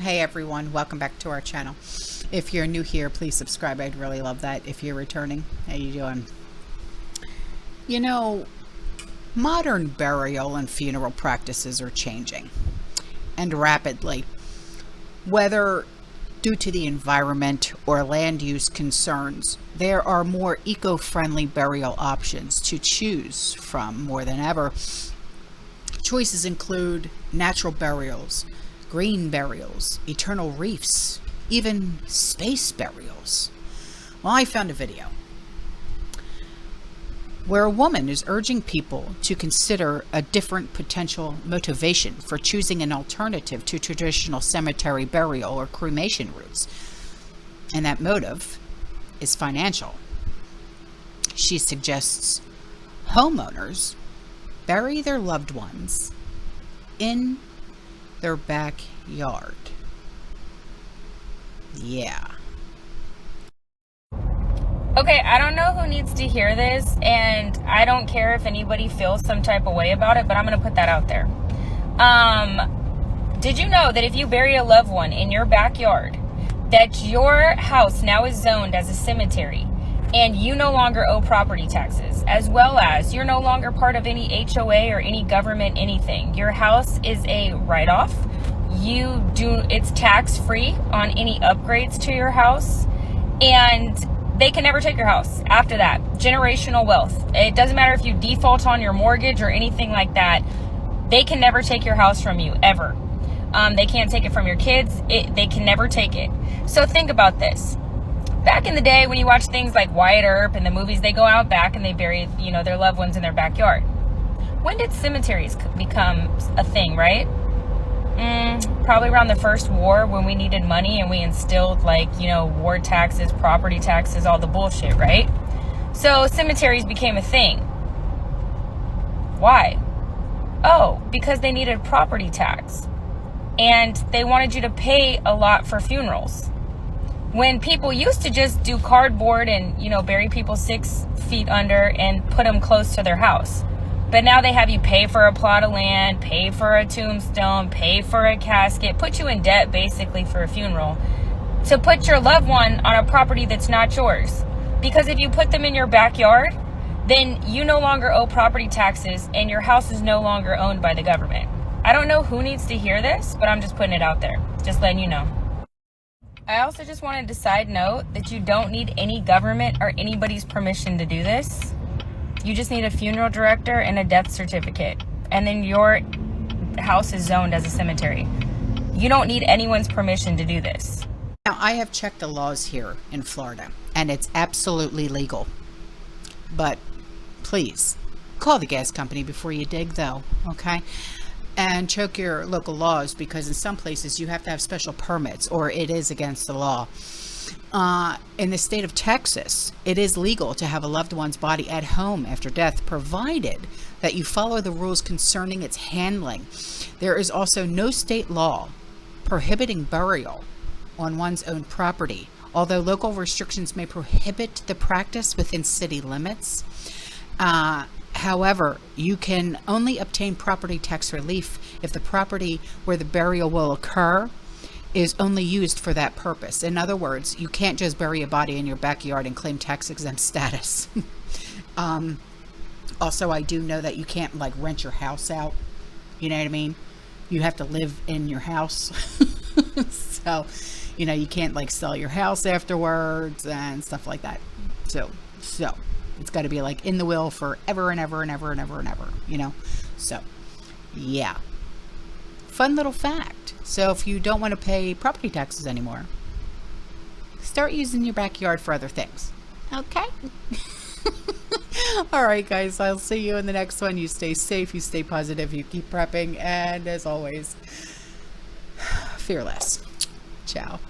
Hey everyone, welcome back to our channel. If you're new here, please subscribe. I'd really love that. If you're returning, how you doing? You know, modern burial and funeral practices are changing, and rapidly. Whether due to the environment or land use concerns, there are more eco-friendly burial options to choose from more than ever. Choices include natural burials, green burials, eternal reefs, even space burials. Well, I found a video where a woman is urging people to consider a different potential motivation for choosing an alternative to traditional cemetery burial or cremation routes. And that motive is financial. She suggests homeowners bury their loved ones in their backyard. Yeah. Okay, I don't know who needs to hear this, and I don't care if anybody feels some type of way about it, but I'm going to put that out there. Did you know that if you bury a loved one in your backyard, that your house now is zoned as a cemetery, and you no longer owe property taxes, as well as you're no longer part of any HOA or any government anything. Your house is a write-off. It's tax-free on any upgrades to your house, and they can never take your house after that. Generational wealth. It doesn't matter if you default on your mortgage or anything like that. They can never take your house from you, ever. They can't take it from your kids. They can never take it. So think about this. Back in the day when you watch things like Wyatt Earp and the movies, they go out back and they bury, their loved ones in their backyard. When did cemeteries become a thing, right? Probably around the first war, when we needed money and we instilled war taxes, property taxes, all the bullshit, right? So cemeteries became a thing. Why? Oh, because they needed property tax. And they wanted you to pay a lot for funerals. When people used to just do cardboard and, bury people 6 feet under and put them close to their house. But now they have you pay for a plot of land, pay for a tombstone, pay for a casket, put you in debt basically for a funeral to put your loved one on a property that's not yours. Because if you put them in your backyard, then you no longer owe property taxes and your house is no longer owned by the government. I don't know who needs to hear this, but I'm just putting it out there, just letting you know. I also just wanted to side note that you don't need any government or anybody's permission to do this. You just need a funeral director and a death certificate. And then your house is zoned as a cemetery. You don't need anyone's permission to do this. Now, I have checked the laws here in Florida, and it's absolutely legal. But please, call the gas company before you dig, though, okay? And check your local laws, because in some places you have to have special permits or it is against the law. In the state of Texas, it is legal to have a loved one's body at home after death, provided that you follow the rules concerning its handling. There is also no state law prohibiting burial on one's own property, although local restrictions may prohibit the practice within city limits. However, you can only obtain property tax relief if the property where the burial will occur is only used for that purpose. In other words, you can't just bury a body in your backyard and claim tax exempt status. Also, I do know that you can't rent your house out. You know what I mean? You have to live in your house. So, you can't sell your house afterwards and stuff like that. So it's got to be in the will forever and ever and ever and ever and ever, So, yeah. Fun little fact. So if you don't want to pay property taxes anymore, start using your backyard for other things. Okay? All right, guys. I'll see you in the next one. You stay safe. You stay positive. You keep prepping. And as always, fearless. Ciao.